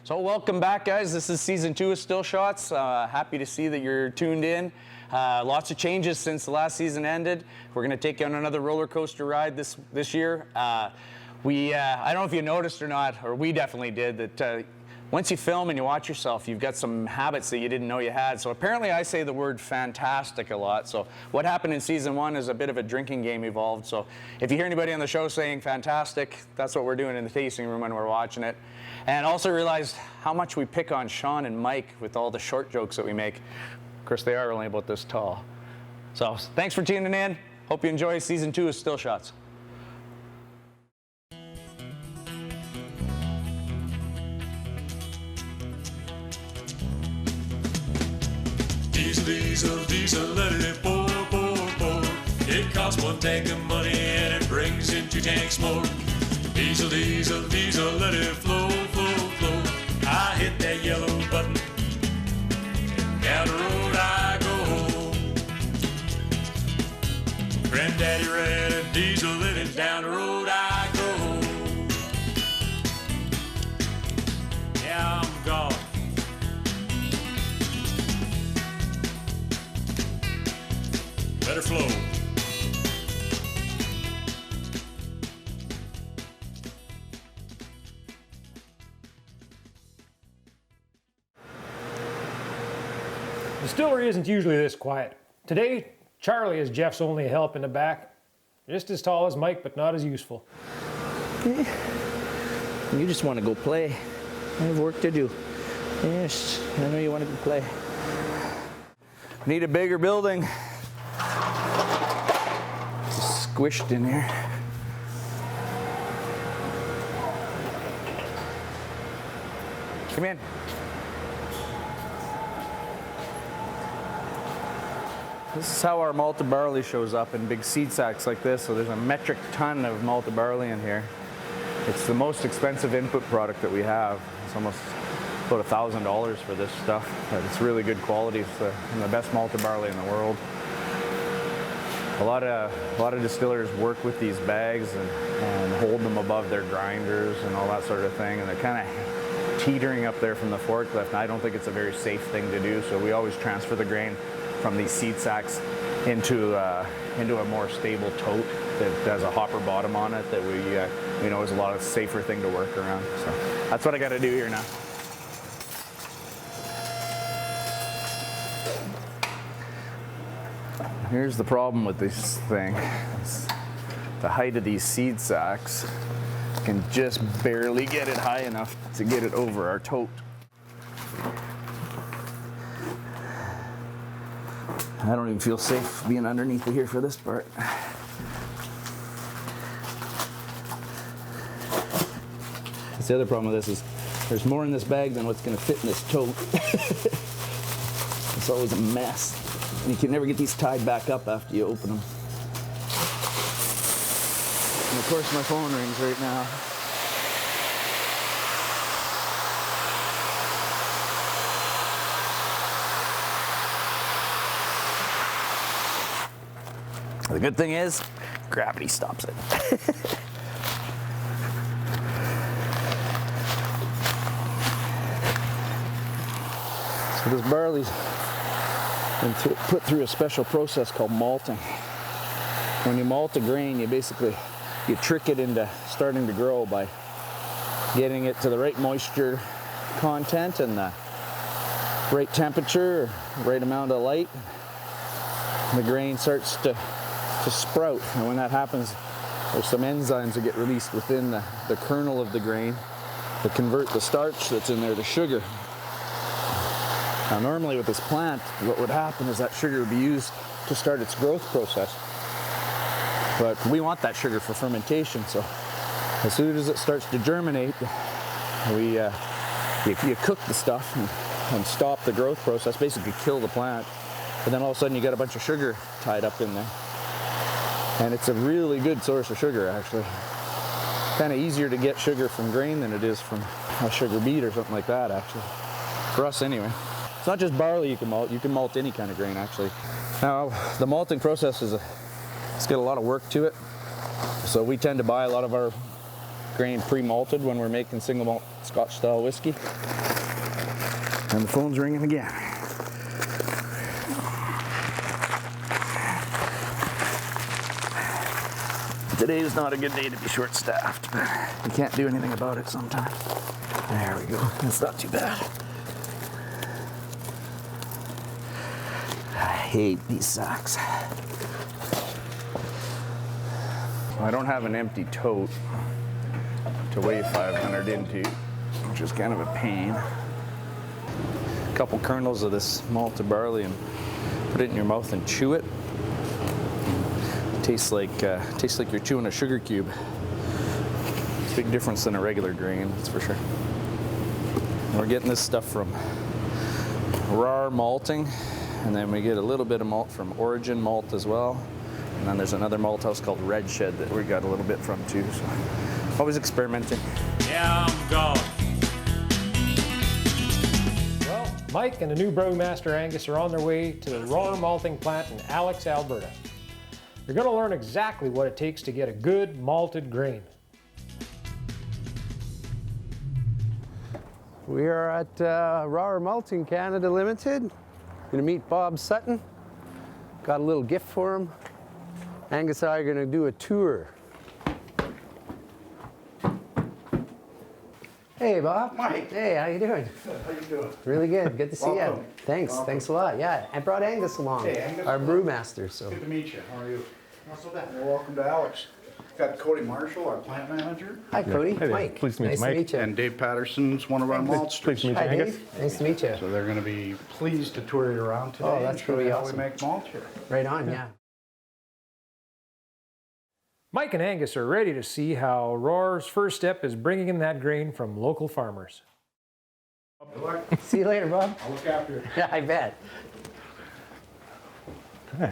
So welcome back, guys. This is season 2 of Still Shots. Happy to see that you're tuned in. Lots of changes since the last season ended. We're going to take you on another roller coaster ride this year. I don't know if you noticed or not, or we definitely did, that once you film and you watch yourself, you've got some habits that you didn't know you had. So apparently I say the word fantastic a lot. So what happened in season 1 is a bit of a drinking game evolved. So if you hear anybody on the show saying fantastic, that's what we're doing in the tasting room when we're watching it. And also realized how much we pick on Sean and Mike with all the short jokes that we make. Of course, they are only about this tall. So thanks for tuning in. Hope you enjoy season 2 of Still Shots. Diesel, diesel, let it pour, pour, pour. It costs 1 tank of money and it brings in 2 tanks more. Diesel, diesel, diesel, let it flow, flow, flow. I hit that yellow button, and down the road I go. Granddaddy ran a diesel in it, down the road I go. Yeah, I'm gone. Let her flow. The distillery isn't usually this quiet. Today, Charlie is Jeff's only help in the back. Just as tall as Mike, but not as useful. You just want to go play. I have work to do. Yes, I know you want to go play. Need a bigger building. Just squished in here. Come in. This is how our malted barley shows up in big seed sacks like this. So there's a metric ton of malted barley in here. It's the most expensive input product that we have. It's almost about $1,000 for this stuff. But it's really good quality. It's the best malted barley in the world. A lot of distillers work with these bags and hold them above their grinders and all that sort of thing. And they're kind of teetering up there from the forklift. And I don't think it's a very safe thing to do. So we always transfer the grain from these seed sacks into a more stable tote that has a hopper bottom on it that we know is a lot of safer thing to work around. So that's what I got to do here now. Here's the problem with this thing. It's the height of these seed sacks can just barely get it high enough to get it over our tote. I don't even feel safe being underneath it here for this part. That's the other problem with this is there's more in this bag than what's going to fit in this tote. It's always a mess. You can never get these tied back up after you open them. And of course my phone rings right now. The good thing is, gravity stops it. So this barley's been put through a special process called malting. When you malt a grain, you trick it into starting to grow by getting it to the right moisture content and the right temperature, right amount of light. The grain starts to sprout, and when that happens, there's some enzymes that get released within the kernel of the grain that convert the starch that's in there to sugar. Now normally with this plant, what would happen is that sugar would be used to start its growth process. But we want that sugar for fermentation, so as soon as it starts to germinate, you cook the stuff and stop the growth process, basically kill the plant. But then all of a sudden you got a bunch of sugar tied up in there. And it's a really good source of sugar, actually. Kind of easier to get sugar from grain than it is from a sugar beet or something like that, actually. For us, anyway. It's not just barley you can malt any kind of grain, actually. Now, the malting process it's got a lot of work to it. So we tend to buy a lot of our grain pre-malted when we're making single malt Scotch style whiskey. And the phone's ringing again. Today is not a good day to be short-staffed, but you can't do anything about it sometimes. There we go. That's not too bad. I hate these sacks. I don't have an empty tote to weigh 500 into, which is kind of a pain. A couple kernels of this malted barley and put it in your mouth and chew it. Tastes like you're chewing a sugar cube. It's a big difference than a regular grain, that's for sure. And we're getting this stuff from Rahr Malting, and then we get a little bit of malt from Origin Malt as well. And then there's another malt house called Red Shed that we got a little bit from too. So always experimenting. Yeah, I'm gone. Well, Mike and the new brewmaster Angus are on their way to the Rahr Malting plant in Alex, Alberta. You're going to learn exactly what it takes to get a good malted grain. We are at Rahr Malting Canada Limited. Going to meet Bob Sutton. Got a little gift for him. Angus and I are going to do a tour. Hey, Bob. Mike. Hey, how you doing? How you doing? Really good. Good to see Welcome. you. Thanks. Welcome. Thanks a lot. Yeah, I brought Angus along, Hey, Angus. our brewmaster. So. Good to meet you. How are you? Not so bad. Well, welcome to Alex. Got Cody Marshall, our plant manager, Hi, Cody. Hey there. Mike. Pleased to meet you, nice Mike. to meet you. and Dave Patterson's one of our maltsters. Pleased to meet you, Hi, Angus. Dave. Nice to meet you. So they're going to be pleased to tour you around today. Oh, that's and show really you how awesome. we make malt here. Right on. Yeah. Mike and Angus are ready to see how Rahr's first step is bringing in that grain from local farmers. Good luck. See you later, Bob. I'll look after you. Yeah, I bet. Okay.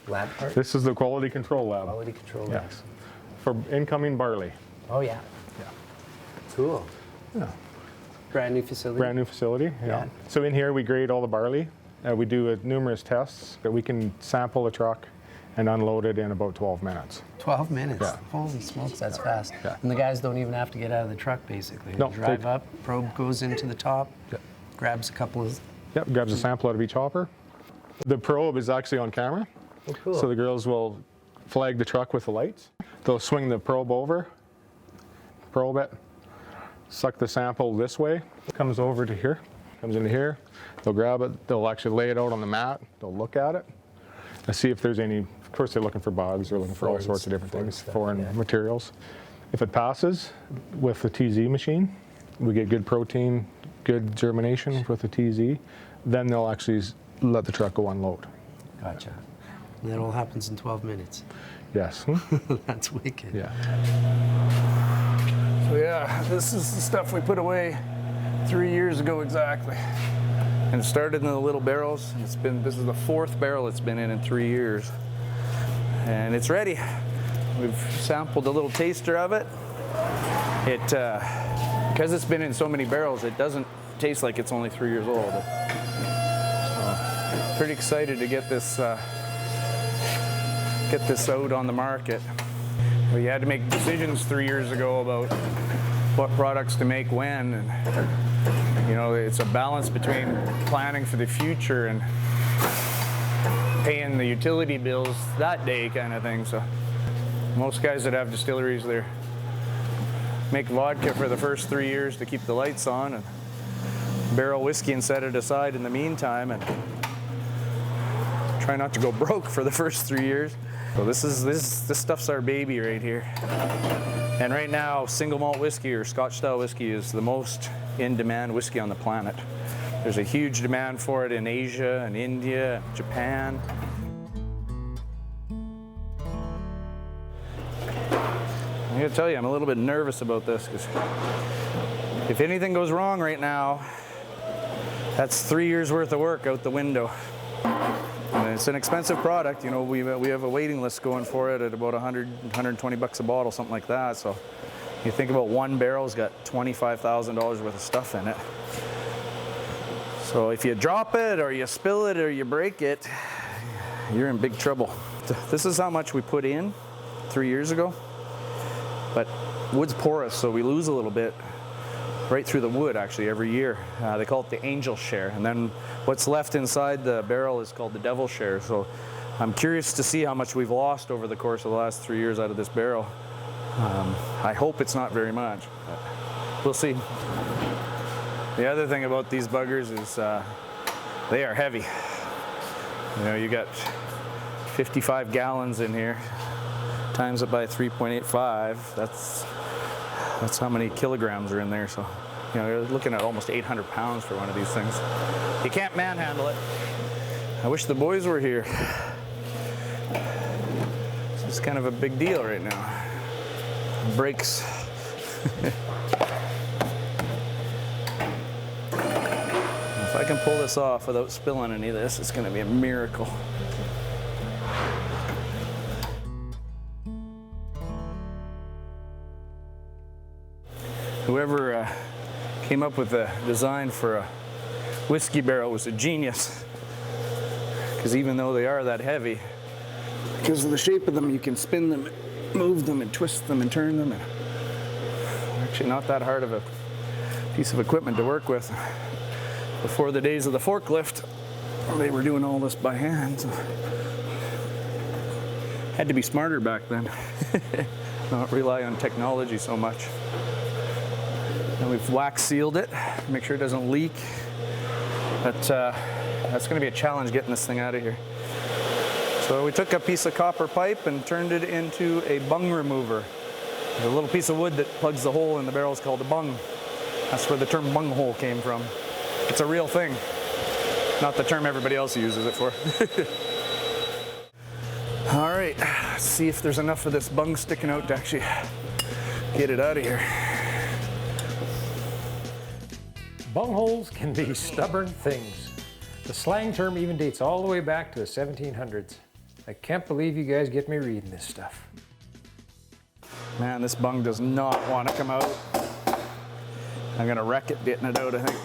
Lab part. This is the quality control lab. Quality control. lab. Yes. For incoming barley. Oh yeah. Yeah. Cool. Yeah. Brand new facility. Brand new facility. Yeah. So in here we grade all the barley. We do numerous tests that we can sample the truck and unload it in about 12 minutes. 12 minutes. Yeah. Holy smokes, that's fast. Yeah. And the guys don't even have to get out of the truck, basically. No, They drive they- up, probe goes into the top, Yeah. grabs a couple of. Yep, grabs a sample out of each hopper. The probe is actually on camera. Oh, cool. So the girls will flag the truck with the lights. They'll swing the probe over, probe it, suck the sample this way, comes over to here, comes into here. They'll grab it, they'll actually lay it out on the mat, they'll look at it, and see if there's any, of course they're looking for bugs, they're looking for all Foreign sorts of different foreign things, stuff, foreign yeah. materials. If it passes with the TZ machine, we get good protein, good germination with the TZ, then they'll actually let the truck go unload. Gotcha. And that all happens in 12 minutes. Yes. That's wicked. Yeah. So yeah, this is the stuff we put away 3 years ago exactly. And it started in the little barrels. This is the 4th barrel it's been in 3 years. And it's ready. We've sampled a little taster of it. Because it's been in so many barrels, it doesn't taste like it's only 3 years old. So, pretty excited to get this out on the market. We had to make decisions 3 years ago about what products to make when, and you know, it's a balance between planning for the future and paying the utility bills that day kind of thing. So most guys that have distilleries, they make vodka for the first 3 years to keep the lights on and barrel whiskey and set it aside in the meantime and try not to go broke for the first 3 years. So this stuff's our baby right here. And right now, single malt whiskey or Scotch style whiskey is the most in-demand whiskey on the planet. There's a huge demand for it in Asia and India, Japan. I gotta tell you, I'm a little bit nervous about this because if anything goes wrong right now, that's 3 years worth of work out the window. And it's an expensive product, you know, we have a waiting list going for it at about 100, 120 bucks a bottle, something like that. So you think about one barrel's got $25,000 worth of stuff in it. So if you drop it or you spill it or you break it, you're in big trouble. This is how much we put in 3 years ago. But wood's porous, so we lose a little bit right through the wood actually every year. They call it the angel share, and then what's left inside the barrel is called the devil share. So I'm curious to see how much we've lost over the course of the last 3 years out of this barrel. I hope it's not very much, but we'll see. The other thing about these buggers is they are heavy. You know, you got 55 gallons in here, times it by 3.85. That's how many kilograms are in there. So, you know, you're looking at almost 800 pounds for one of these things. You can't manhandle it. I wish the boys were here. It's kind of a big deal right now. Brakes. If I can pull this off without spilling any of this, it's going to be a miracle. Whoever came up with the design for a whiskey barrel was a genius. Because even though they are that heavy, because of the shape of them, you can spin them, move them, and twist them, and turn them. And they're actually not that hard of a piece of equipment to work with. Before the days of the forklift, they were doing all this by hand. So had to be smarter back then. Not rely on technology so much. And we've wax sealed it, make sure it doesn't leak. But that's going to be a challenge getting this thing out of here. So we took a piece of copper pipe and turned it into a bung remover. The little piece of wood that plugs the hole in the barrel is called a bung. That's where the term bung hole came from. It's a real thing, not the term everybody else uses it for. All right, let's see if there's enough of this bung sticking out to actually get it out of here. Bungholes can be stubborn things. The slang term even dates all the way back to the 1700s. I can't believe you guys get me reading this stuff. Man, this bung does not want to come out. I'm gonna wreck it getting it out, I think.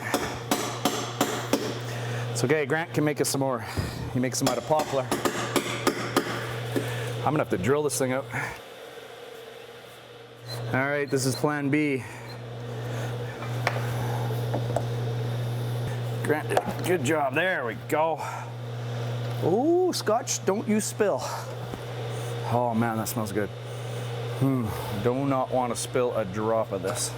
It's okay, Grant can make us some more. He makes them out of poplar. I'm gonna have to drill this thing out. All right, this is plan B. Grant did a good job. There we go. Ooh, Scotch, don't you spill. Oh man, that smells good. Do not want to spill a drop of this.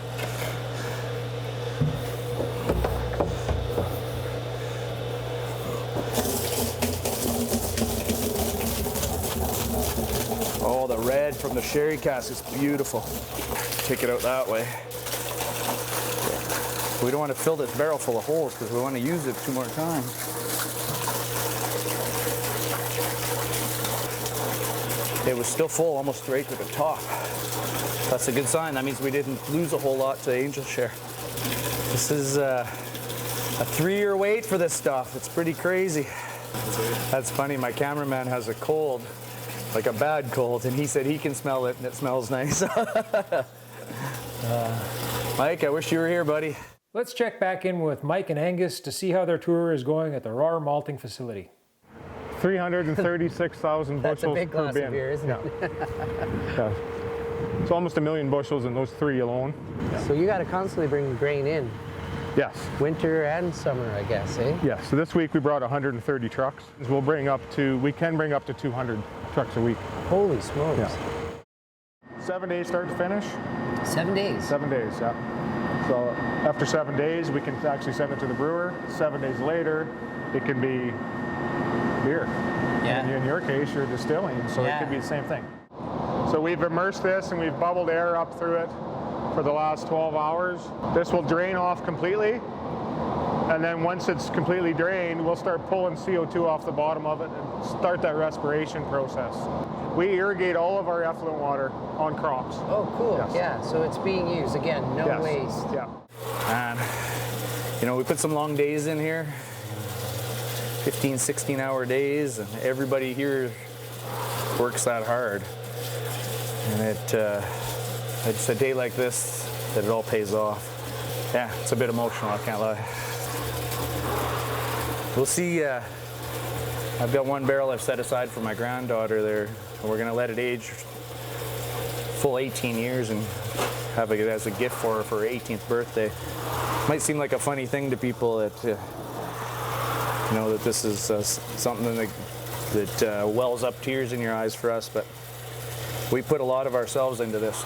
Oh, the red from the sherry cask is beautiful. Take it out that way. We don't want to fill this barrel full of holes because we want to use it 2 more times. It was still full almost right to the top. That's a good sign. That means we didn't lose a whole lot to angel share. This is a 3-year wait for this stuff. It's pretty crazy. That's funny. My cameraman has a cold, like a bad cold, and he said he can smell it and it smells nice. Mike, I wish you were here, buddy. Let's check back in with Mike and Angus to see how their tour is going at the Rahr Malting facility. 336,000 That's a bushels big per glass bin. of beer, isn't it? Yeah. It's almost 1 million bushels in those 3 alone. So you got to constantly bring grain in, Yes. winter and summer, I guess, eh? Yes. So this week we brought 130 trucks. We can bring up to 200 trucks a week. Holy smokes. Yeah. 7 days start to finish. 7 days. 7 days, yeah. So after 7 days, we can actually send it to the brewer. 7 days later, it can be beer. Yeah. And in your case, you're distilling, so Yeah. it could be the same thing. So we've immersed this and we've bubbled air up through it for the last 12 hours. This will drain off completely. And then once it's completely drained, we'll start pulling CO2 off the bottom of it and start that respiration process. We irrigate all of our effluent water on crops. Oh, cool. Yes. Yeah, so it's being used. Again, no Yes. waste. Yeah. And, you know, we put some long days in here, 15, 16-hour days, and everybody here works that hard. And it's a day like this that it all pays off. Yeah, it's a bit emotional, I can't lie. We'll see. I've got 1 barrel I've set aside for my granddaughter there, and we're gonna let it age full 18 years and have it as a gift for her for her 18th birthday. Might seem like a funny thing to people that, you know, that this is something that wells up tears in your eyes for us, but we put a lot of ourselves into this,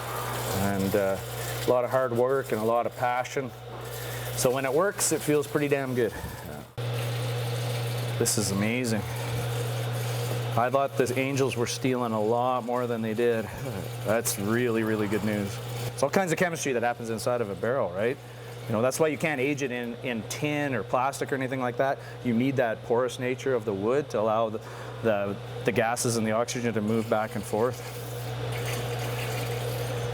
and a lot of hard work and a lot of passion. So when it works, it feels pretty damn good. This is amazing. I thought the Angels were stealing a lot more than they did. That's really, really good news. It's all kinds of chemistry that happens inside of a barrel, right? You know, that's why you can't age it in tin or plastic or anything like that. You need that porous nature of the wood to allow the gases and the oxygen to move back and forth.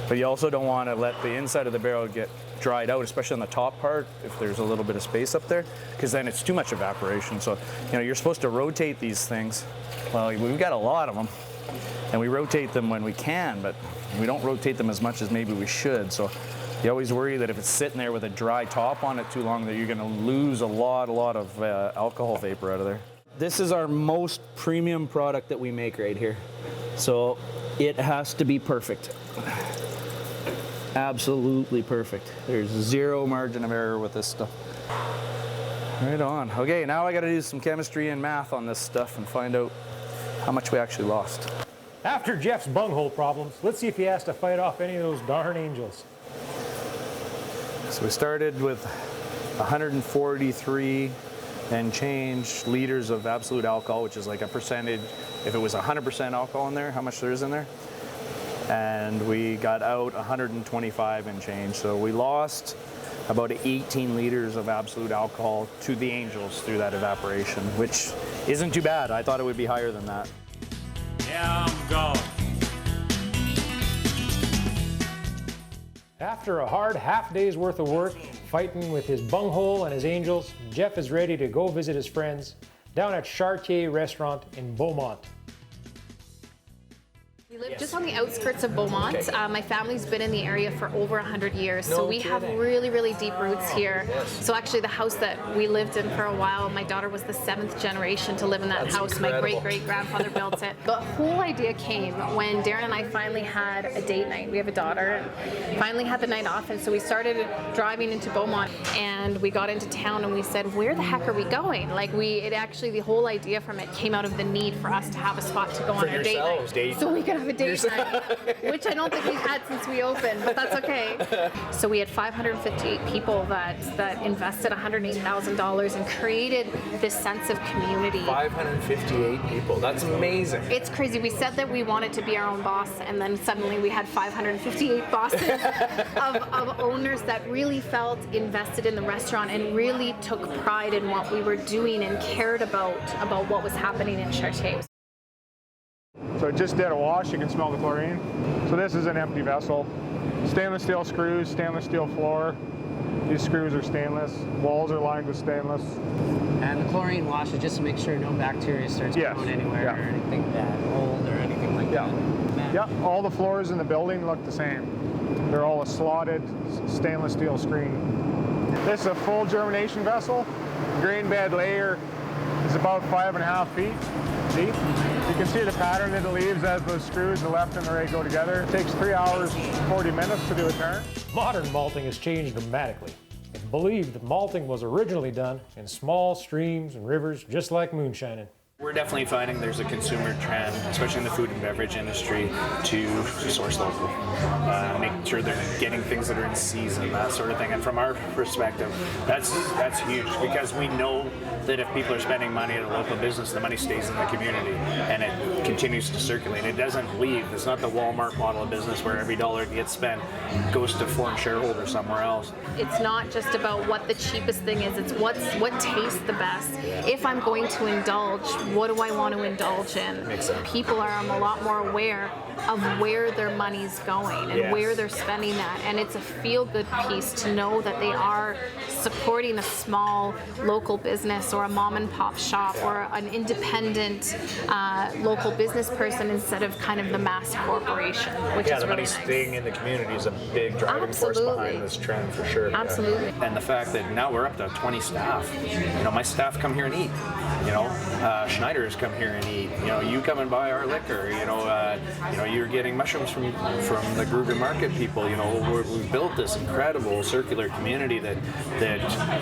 But you also don't want to let the inside of the barrel get dried out, especially on the top part, if there's a little bit of space up there, because then it's too much evaporation. So, you know, you're supposed to rotate these things. Well, we've got a lot of them, and we rotate them when we can, but we don't rotate them as much as maybe we should. So you always worry that if it's sitting there with a dry top on it too long, that you're going to lose a lot of alcohol vapor out of there. This is our most premium product that we make right here. So it has to be perfect. Absolutely perfect. There's zero margin of error with this stuff. Right on. Okay, now I got to do some chemistry and math on this stuff and find out how much we actually lost. After Jeff's bunghole problems, let's see if he has to fight off any of those darn Angels. So we started with 143 and change liters of absolute alcohol, which is like a percentage. If it was 100% alcohol in there, how much there is in there? And we got out 125 and change. So we lost about 18 liters of absolute alcohol to the Angels through that evaporation, which isn't too bad. I thought it would be higher than that. Yeah, I'm gone. After a hard half day's worth of work, fighting with his bunghole and his Angels, Jeff is ready to go visit his friends down at Chartier Restaurant in Beaumont. We live just on the outskirts of Beaumont. Okay. My family's been in the area for over 100 years, so No we have kidding. really, really deep roots here. So actually the house that we lived in for a while, my daughter was the 7th generation to live in that That's house. incredible. My great-great-grandfather built it. The whole idea came when Darren and I finally had a date night. We have a daughter, and finally had the night off, and so we started driving into Beaumont, and we got into town, and we said, where the heck are we going? Like the whole idea from it came out of the need for us to have a spot to go on our date night. So we could have a date night. Which I don't think we've had since we opened, but that's okay. So we had 558 people that invested $108,000 and created this sense of community. 558 people. That's amazing. It's crazy. We said that we wanted to be our own boss, and then suddenly we had 558 bosses of owners that really felt invested in the restaurant and really took pride in what we were doing and cared about what was happening in Chartier. So it just did a wash, you can smell the chlorine. So this is an empty vessel. Stainless steel screws, stainless steel floor. These screws are stainless. Walls are lined with stainless. And the chlorine washes just to make sure no bacteria starts growing anywhere or anything bad, mold or anything like that. Yeah, all the floors in the building look the same. They're all a slotted stainless steel screen. This is a full germination vessel. Grain bed layer is about 5.5 feet deep. You can see the pattern in the leaves as those screws, the left and the right, go together. It takes 3 hours, 40 minutes to do a turn. Modern malting has changed dramatically. It's believed that malting was originally done in small streams and rivers, just like moonshining. We're definitely finding there's a consumer trend, especially in the food and beverage industry, to source local, make sure they're getting things that are in season, that sort of thing. And from our perspective, that's huge, because we know that if people are spending money at a local business, the money stays in the community and it continues to circulate. It doesn't leave. It's not the Walmart model of business where every dollar that gets spent goes to foreign shareholders somewhere else. It's not just about what the cheapest thing is, it's what tastes the best. If I'm going to indulge, what do I want to indulge in? Makes sense. People are a lot more aware of where their money's going and where they're spending that, and it's a feel-good piece to know that they are supporting a small local business or a mom and pop shop or an independent local business person instead of kind of the mass corporation, which is the really money nice. staying in the community is a big driving force behind this trend for sure. Absolutely. And the fact that now we're up to 20 staff. You know, my staff come here and eat. You know, Schneiders come here and eat. You know, you come and buy our liquor. You know, you're getting mushrooms from the Gruger Market people. You know, we've built this incredible circular community that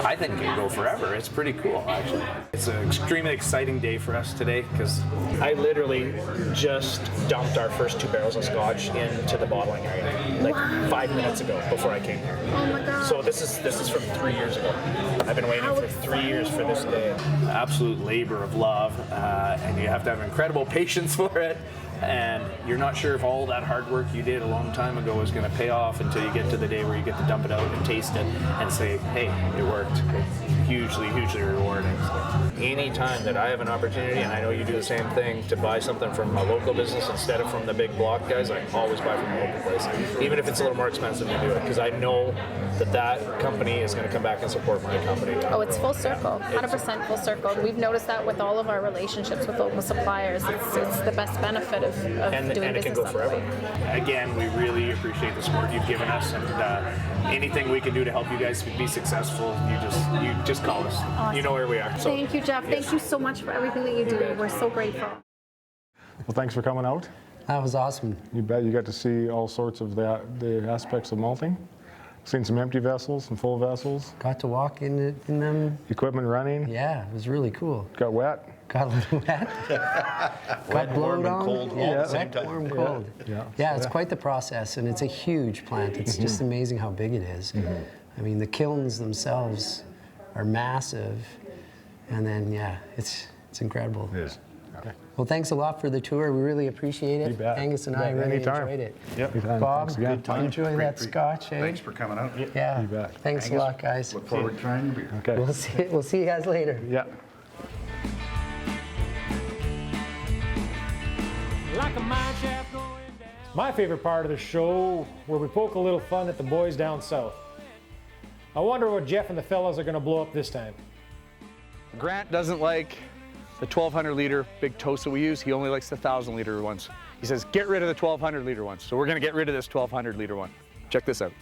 I think can go forever. It's pretty cool, actually. It's an extremely exciting day for us today because I literally just dumped our first 2 barrels of scotch into the bottling area like 5 minutes ago before I came here. Oh my God. So this is from 3 years ago. I've been waiting for 3 years for this day. Absolute labor of love, and you have to have incredible patience for it. And you're not sure if all that hard work you did a long time ago is going to pay off until you get to the day where you get to dump it out and taste it and say, hey, it worked. It's hugely, hugely rewarding. Any time that I have an opportunity, and I know you do the same thing, to buy something from a local business instead of from the big block guys, I always buy from a local place, even if it's a little more expensive to do it, because I know that company is going to come back and support my company. Oh, it's full circle, 100% full circle. We've noticed that with all of our relationships with local suppliers. It's the best benefit of doing and it business can go that forever. way. Again, we really appreciate the support you've given us, and anything we can do to help you guys be successful, you just call us. Awesome. You know where we are. So, Thank you, Jeff. Thank you so much for everything that you do. We're so grateful. Well, thanks for coming out. That was awesome. You bet. You got to see all sorts of the aspects of malting. Seen some empty vessels, some full vessels. Got to walk in them. Equipment running. Yeah, it was really cool. Got wet. Got a little wet. Got blowed on. cold all Yeah, at the same wet, time. warm, cold. Yeah, it's quite the process, and it's a huge plant. It's just amazing how big it is. I mean, the kilns themselves are massive, and then it's incredible. It is. Okay. Well, thanks a lot for the tour. We really appreciate it. You bet. Angus and You I bet. really Anytime. enjoyed it. Yep. Anytime. Bob, Thanks again. Good time. enjoy Great that treat. scotch, eh? Thanks for coming out. Yeah. You bet. Thanks a lot, guys. Look forward to trying your beer. Okay. We'll see you guys later. Yeah. My favorite part of the show, where we poke a little fun at the boys down south. I wonder what Jeff and the fellas are going to blow up this time. Grant doesn't like the 1,200 liter big toast that we use. He only likes the 1,000 liter ones. He says, get rid of the 1,200 liter ones. So we're going to get rid of this 1,200 liter one. Check this out.